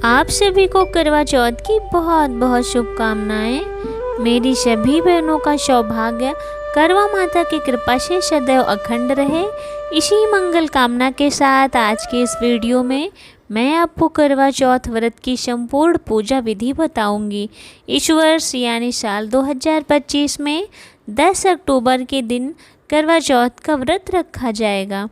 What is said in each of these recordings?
आप सभी को करवा चौथ की बहुत बहुत शुभकामनाएं। मेरी सभी बहनों का सौभाग्य करवा माता की कृपा से सदैव अखंड रहे। इसी मंगल कामना के साथ आज के इस वीडियो में मैं आपको करवा चौथ व्रत की संपूर्ण पूजा विधि बताऊंगी। इस वर्ष यानी साल 2025 में 10 अक्टूबर के दिन करवा चौथ का व्रत रखा जाएगा।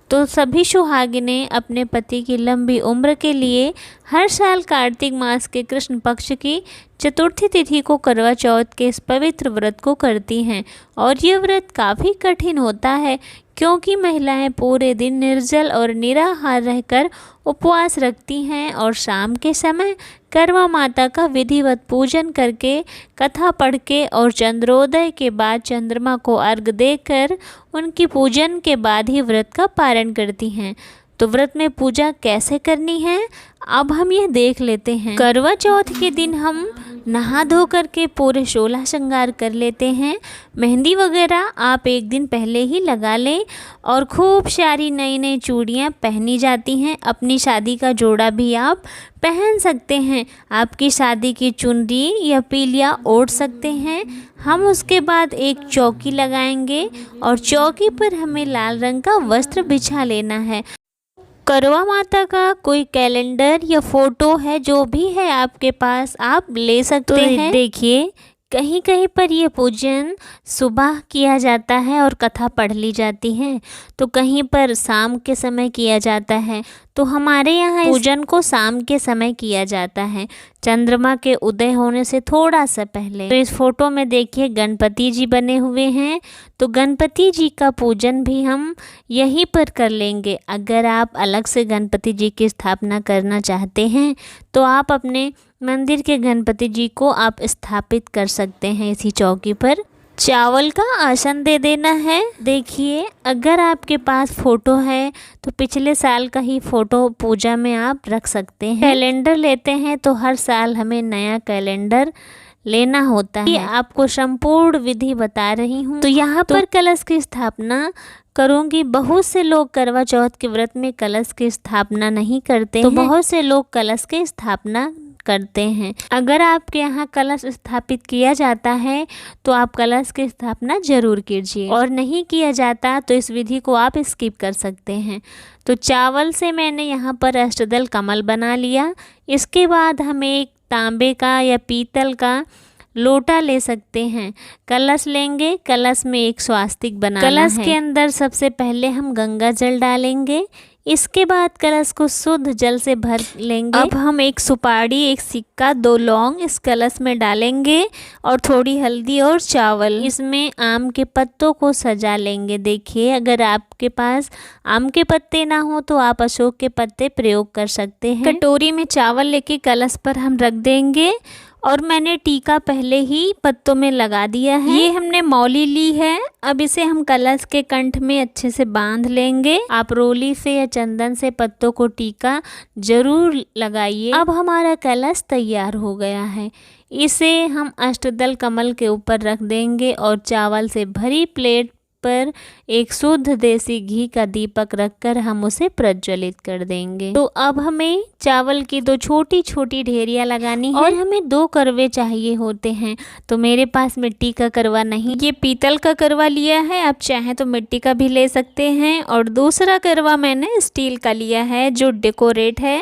तो सभी सुहागिनें अपने पति की लंबी उम्र के लिए हर साल कार्तिक मास के कृष्ण पक्ष की चतुर्थी तिथि को करवा चौथ के इस पवित्र व्रत को करती हैं। और ये व्रत काफ़ी कठिन होता है क्योंकि महिलाएं पूरे दिन निर्जल और निराहार रहकर उपवास रखती हैं और शाम के समय करवा माता का विधिवत पूजन करके, कथा पढ़ के और चंद्रोदय के बाद चंद्रमा को अर्घ देकर उनकी पूजन के बाद ही व्रत का पारण करती हैं। तो व्रत में पूजा कैसे करनी है अब हम ये देख लेते हैं। करवा चौथ के दिन हम नहा धो करके पूरे 16 श्रृंगार कर लेते हैं। मेहंदी वगैरह आप एक दिन पहले ही लगा लें और खूब सारी नई नई चूड़ियाँ पहनी जाती हैं। अपनी शादी का जोड़ा भी आप पहन सकते हैं। आपकी शादी की चुनरी या पीलिया ओढ़ सकते हैं। हम उसके बाद एक चौकी लगाएंगे और चौकी पर हमें लाल रंग का वस्त्र बिछा लेना है। करवा माता का कोई कैलेंडर या फोटो है, जो भी है आपके पास, आप ले सकते हैं। देखिए कहीं कहीं पर ये पूजन सुबह किया जाता है और कथा पढ़ ली जाती है, तो कहीं पर शाम के समय किया जाता है। तो हमारे यहाँ पूजन को शाम के समय किया जाता है, चंद्रमा के उदय होने से थोड़ा सा पहले। तो इस फोटो में देखिए गणपति जी बने हुए हैं, तो गणपति जी का पूजन भी हम यहीं पर कर लेंगे। अगर आप अलग से गणपति जी की स्थापना करना चाहते हैं तो आप अपने मंदिर के गणपति जी को आप स्थापित कर सकते हैं इसी चौकी पर। चावल का आसन दे देना है। देखिए अगर आपके पास फ़ोटो है तो पिछले साल का ही फ़ोटो पूजा में आप रख सकते हैं। कैलेंडर लेते हैं तो हर साल हमें नया कैलेंडर लेना होता है। आपको संपूर्ण विधि बता रही हूँ। तो यहाँ पर कलश की स्थापना करूँगी। बहुत से लोग करवा चौथ के व्रत में कलश की स्थापना नहीं करते हैं, तो बहुत से लोग कलश की स्थापना करते हैं। अगर आपके यहाँ कलश स्थापित किया जाता है तो आप कलश की स्थापना जरूर कीजिए, और नहीं किया जाता तो इस विधि को आप स्किप कर सकते हैं। तो चावल से मैंने यहाँ पर अष्टदल कमल बना लिया। इसके बाद हमें एक तांबे का या पीतल का लोटा ले सकते हैं। कलश लेंगे, कलश में एक स्वास्तिक बनाना है। कलश के अंदर सबसे पहले हम गंगा जल डालेंगे। इसके बाद कलश को शुद्ध जल से भर लेंगे। अब हम एक सुपारी, एक सिक्का, 2 लौंग इस कलश में डालेंगे और थोड़ी हल्दी और चावल। इसमें आम के पत्तों को सजा लेंगे। देखिए अगर आपके पास आम के पत्ते ना हो तो आप अशोक के पत्ते प्रयोग कर सकते हैं। कटोरी में चावल लेके कलश पर हम रख देंगे और मैंने टीका पहले ही पत्तों में लगा दिया है। ये हमने मौली ली है। अब इसे हम कलश के कंठ में अच्छे से बांध लेंगे। आप रोली से या चंदन से पत्तों को टीका जरूर लगाइए। अब हमारा कलश तैयार हो गया है। इसे हम अष्टदल कमल के ऊपर रख देंगे और चावल से भरी प्लेट पर एक शुद्ध देसी घी का दीपक रखकर हम उसे प्रज्वलित कर देंगे। तो अब हमें चावल की 2 छोटी छोटी ढेरियां लगानी है और हमें 2 करवे चाहिए होते हैं। तो मेरे पास मिट्टी का करवा नहीं, ये पीतल का करवा लिया है। आप चाहें तो मिट्टी का भी ले सकते हैं। और दूसरा करवा मैंने स्टील का लिया है जो डेकोरेट है,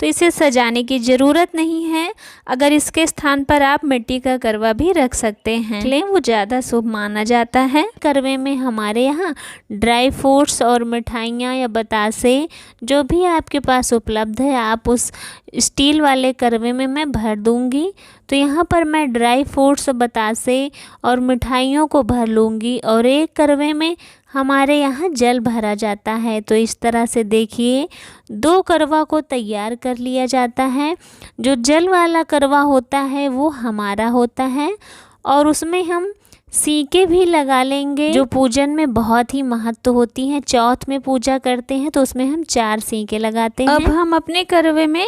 तो इसे सजाने की ज़रूरत नहीं है। अगर इसके स्थान पर आप मिट्टी का करवा भी रख सकते हैं, लेकिन वो ज़्यादा शुभ माना जाता है। करवे में हमारे यहाँ ड्राई फ्रूट्स और मिठाइयाँ या बतासे जो भी आपके पास उपलब्ध है आप उस स्टील वाले करवे में मैं भर दूँगी। तो यहाँ पर मैं ड्राई फ्रूट्स, बतासे और मिठाइयों को भर लूँगी और एक करवे में हमारे यहाँ जल भरा जाता है। तो इस तरह से देखिए 2 करवा को तैयार कर लिया जाता है। जो जल वाला करवा होता है वो हमारा होता है और उसमें हम सीके भी लगा लेंगे, जो पूजन में बहुत ही महत्व होती हैं। चौथ में पूजा करते हैं तो उसमें हम 4 सीके लगाते हैं। अब हम अपने करवे में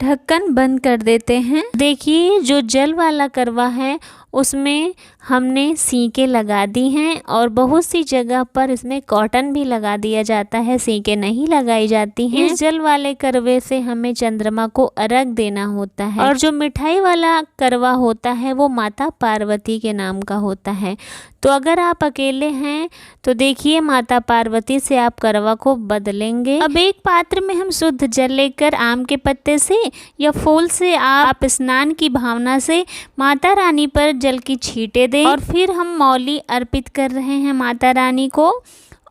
ढक्कन बंद कर देते हैं। देखिए जो जल वाला करवा है उसमें हमने सीके लगा दी हैं और बहुत सी जगह पर इसमें कॉटन भी लगा दिया जाता है, सीके नहीं लगाई जाती हैं। इस जल वाले करवे से हमें चंद्रमा को अर्घ देना होता है। और जो मिठाई वाला करवा होता है वो माता पार्वती के नाम का होता है। तो अगर आप अकेले हैं तो देखिए माता पार्वती से आप करवा को बदलेंगे। अब एक पात्र में हम शुद्ध जल लेकर आम के पत्ते से या फूल से आप स्नान की भावना से माता रानी पर जल की छींटे दें और फिर हम मौली अर्पित कर रहे हैं माता रानी को।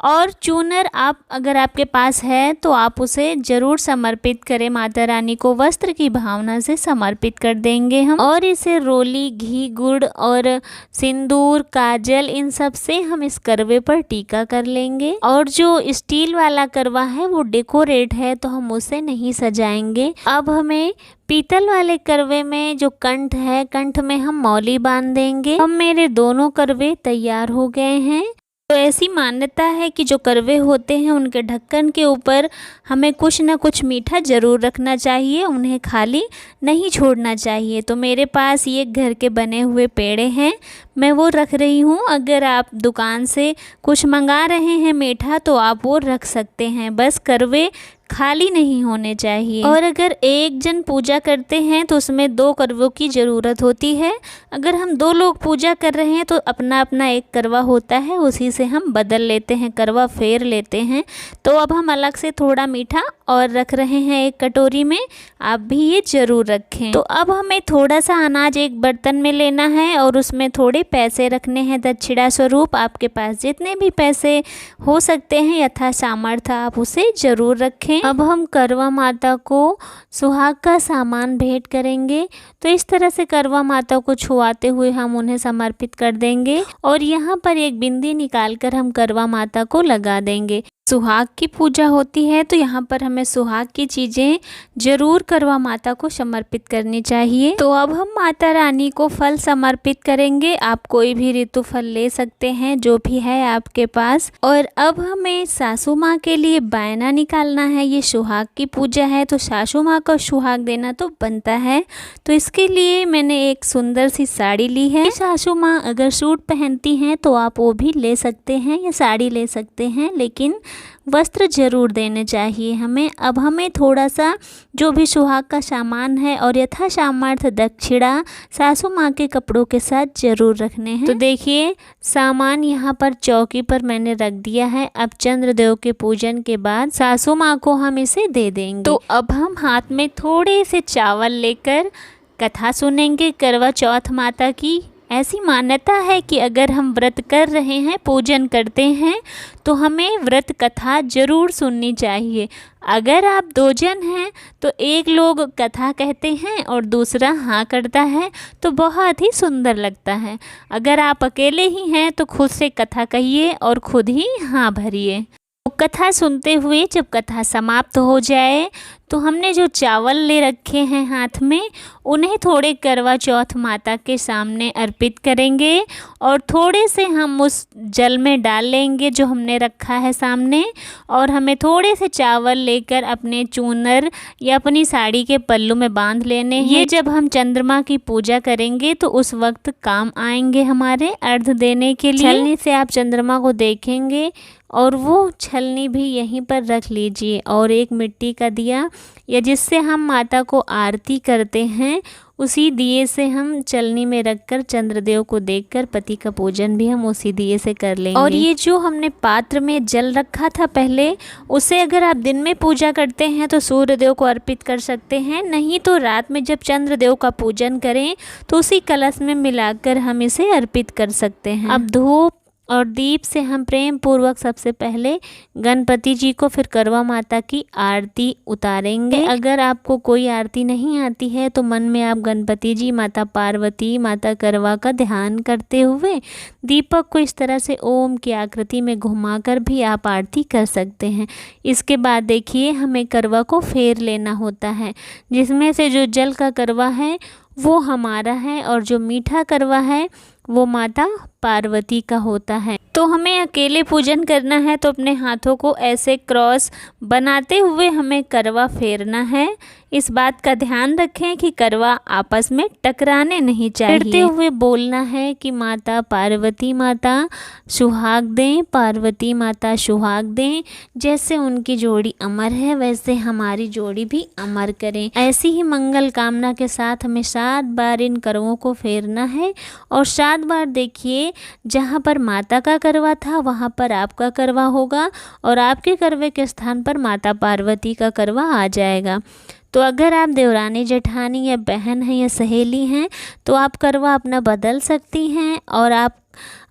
और चूनर आप अगर आपके पास है तो आप उसे ज़रूर समर्पित करें माता रानी को, वस्त्र की भावना से समर्पित कर देंगे हम। और इसे रोली, घी, गुड़ और सिंदूर, काजल, इन सब से हम इस करवे पर टीका कर लेंगे। और जो स्टील वाला करवा है वो डेकोरेट है तो हम उसे नहीं सजाएंगे। अब हमें पीतल वाले करवे में जो कंठ है, कंठ में हम मौली बांध देंगे। अब मेरे दोनों करवे तैयार हो गए हैं। तो ऐसी मान्यता है कि जो करवे होते हैं उनके ढक्कन के ऊपर हमें कुछ ना कुछ मीठा ज़रूर रखना चाहिए, उन्हें खाली नहीं छोड़ना चाहिए। तो मेरे पास ये घर के बने हुए पेड़े हैं, मैं वो रख रही हूँ। अगर आप दुकान से कुछ मंगा रहे हैं मीठा तो आप वो रख सकते हैं, बस करवे खाली नहीं होने चाहिए। और अगर एक जन पूजा करते हैं तो उसमें 2 करवों की ज़रूरत होती है। अगर हम 2 लोग पूजा कर रहे हैं तो अपना अपना एक करवा होता है, उसी से हम बदल लेते हैं, करवा फेर लेते हैं। तो अब हम अलग से थोड़ा मीठा और रख रहे हैं एक कटोरी में, आप भी ये ज़रूर रखें। तो अब हमें थोड़ा सा अनाज एक बर्तन में लेना है और उसमें थोड़े पैसे रखने हैं दक्षिणा स्वरूप। आपके पास जितने भी पैसे हो सकते हैं यथा सामर्थ्य आप उसे ज़रूर रखें। अब हम करवा माता को सुहाग का सामान भेंट करेंगे। तो इस तरह से करवा माता को छुआते हुए हम उन्हें समर्पित कर देंगे और यहाँ पर एक बिंदी निकालकर हम करवा माता को लगा देंगे। सुहाग की पूजा होती है तो यहाँ पर हमें सुहाग की चीज़ें ज़रूर करवा माता को समर्पित करनी चाहिए। तो अब हम माता रानी को फल समर्पित करेंगे। आप कोई भी ऋतु फल ले सकते हैं जो भी है आपके पास। और अब हमें सासू माँ के लिए बायना निकालना है। ये सुहाग की पूजा है तो सासू माँ को सुहाग देना तो बनता है। तो इसके लिए मैंने एक सुंदर सी साड़ी ली है। सासू माँ अगर सूट पहनती हैं तो आप वो भी ले सकते हैं या साड़ी ले सकते हैं, लेकिन वस्त्र जरूर देने चाहिए हमें। अब हमें थोड़ा सा जो भी सुहाग का सामान है और यथा सामर्थ्य दक्षिणा सासू माँ के कपड़ों के साथ जरूर रखने हैं। तो देखिए सामान यहाँ पर चौकी पर मैंने रख दिया है। अब चंद्रदेव के पूजन के बाद सासू माँ को हम इसे दे देंगे। तो अब हम हाथ में थोड़े से चावल लेकर कथा सुनेंगे करवा चौथ माता की। ऐसी मान्यता है कि अगर हम व्रत कर रहे हैं, पूजन करते हैं, तो हमें व्रत कथा जरूर सुननी चाहिए। अगर आप 2 जन हैं तो एक लोग कथा कहते हैं और दूसरा हाँ करता है तो बहुत ही सुंदर लगता है। अगर आप अकेले ही हैं तो खुद से कथा कहिए और खुद ही हाँ भरिए। तो कथा सुनते हुए जब कथा समाप्त हो जाए तो हमने जो चावल ले रखे हैं हाथ में, उन्हें थोड़े करवा चौथ माता के सामने अर्पित करेंगे और थोड़े से हम उस जल में डाल लेंगे जो हमने रखा है सामने। और हमें थोड़े से चावल लेकर अपने चूनर या अपनी साड़ी के पल्लू में बांध लेने हैं। ये जब हम चंद्रमा की पूजा करेंगे तो उस वक्त काम आएंगे हमारे अर्घ देने के लिए। छलनी से आप चंद्रमा को देखेंगे और वो छलनी भी यहीं पर रख लीजिए। और एक मिट्टी का दिया या जिससे हम माता को आरती करते हैं, उसी दिए से हम चलनी में रखकर चंद्रदेव को देखकर पति का पूजन भी हम उसी दिए से कर लेंगे। और ये जो हमने पात्र में जल रखा था पहले, उसे अगर आप दिन में पूजा करते हैं तो सूर्यदेव को अर्पित कर सकते हैं, नहीं तो रात में जब चंद्रदेव का पूजन करें तो उसी कलश में मिलाकर हम इसे अर्पित कर सकते हैं। अब धूप और दीप से हम प्रेम पूर्वक सबसे पहले गणपति जी को, फिर करवा माता की आरती उतारेंगे। अगर आपको कोई आरती नहीं आती है तो मन में आप गणपति जी, माता पार्वती, माता करवा का ध्यान करते हुए दीपक को इस तरह से ओम की आकृति में घुमाकर भी आप आरती कर सकते हैं। इसके बाद देखिए हमें करवा को फेर लेना होता है, जिसमें से जो जल का करवा है वो हमारा है और जो मीठा करवा है वो माता पार्वती का होता है। तो हमें अकेले पूजन करना है तो अपने हाथों को ऐसे क्रॉस बनाते हुए हमें करवा फेरना है। इस बात का ध्यान रखें कि करवा आपस में टकराने नहीं चाहिए। चिढ़ते हुए बोलना है कि माता पार्वती माता सुहाग दें, पार्वती माता सुहाग दें। जैसे उनकी जोड़ी अमर है वैसे हमारी जोड़ी भी अमर करें। ऐसी ही मंगल कामना के साथ हमें 7 बार इन करवों को फेरना है और 7 बार देखिए जहाँ पर माता का करवा था वहाँ पर आपका करवा होगा और आपके करवे के स्थान पर माता पार्वती का करवा आ जाएगा। तो अगर आप देवरानी जेठानी या बहन हैं या सहेली हैं तो आप करवा अपना बदल सकती हैं और आप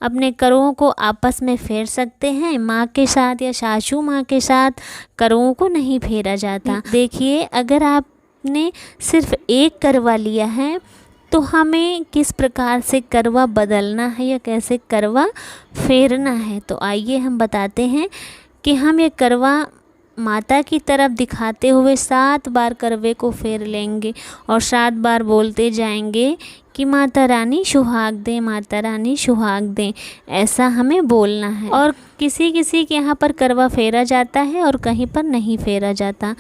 अपने करवों को आपस में फेर सकते हैं। माँ के साथ या सासू माँ के साथ करवों को नहीं फेरा जाता। देखिए अगर आपने सिर्फ एक करवा लिया है तो हमें किस प्रकार से करवा बदलना है या कैसे करवा फेरना है। तो आइए हम बताते हैं कि हम ये करवा माता की तरफ दिखाते हुए 7 बार करवे को फेर लेंगे और 7 बार बोलते जाएंगे कि माता रानी सुहाग दें, माता रानी सुहाग दें। ऐसा हमें बोलना है। और किसी किसी के यहाँ पर करवा फेरा जाता है और कहीं पर नहीं फेरा जाता।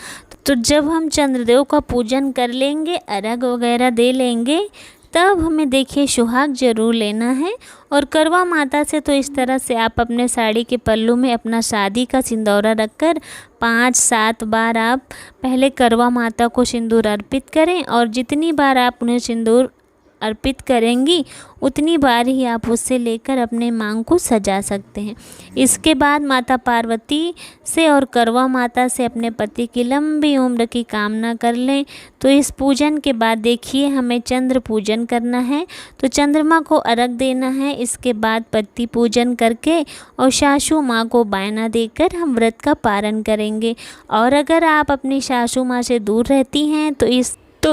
तो जब हम चंद्रदेव का पूजन कर लेंगे, अर्घ वगैरह दे लेंगे, तब हमें देखिए सुहाग जरूर लेना है। और करवा माता से तो इस तरह से आप अपने साड़ी के पल्लू में अपना शादी का सिंदूरा रखकर 5-7 बार आप पहले करवा माता को सिंदूर अर्पित करें और जितनी बार आप उन्हें सिंदूर अर्पित करेंगी उतनी बार ही आप उससे लेकर अपने मांग को सजा सकते हैं। इसके बाद माता पार्वती से और करवा माता से अपने पति की लंबी उम्र की कामना कर लें। तो इस पूजन के बाद देखिए हमें चंद्र पूजन करना है, तो चंद्रमा को अर्घ देना है। इसके बाद पति पूजन करके और सासू माँ को बायना देकर हम व्रत का पारण करेंगे। और अगर आप अपनी सासू माँ से दूर रहती हैं तो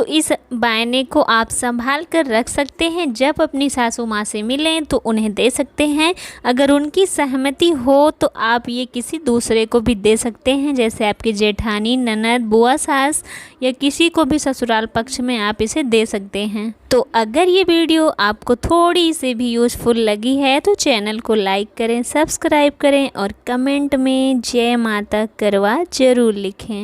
इस बायने को आप संभाल कर रख सकते हैं। जब अपनी सासू माँ से मिलें तो उन्हें दे सकते हैं। अगर उनकी सहमति हो तो आप ये किसी दूसरे को भी दे सकते हैं, जैसे आपकी जेठानी, ननद, बुआ, सास या किसी को भी ससुराल पक्ष में आप इसे दे सकते हैं। तो अगर ये वीडियो आपको थोड़ी सी भी यूज़फुल लगी है तो चैनल को लाइक करें, सब्सक्राइब करें और कमेंट में जय माता करवा ज़रूर लिखें।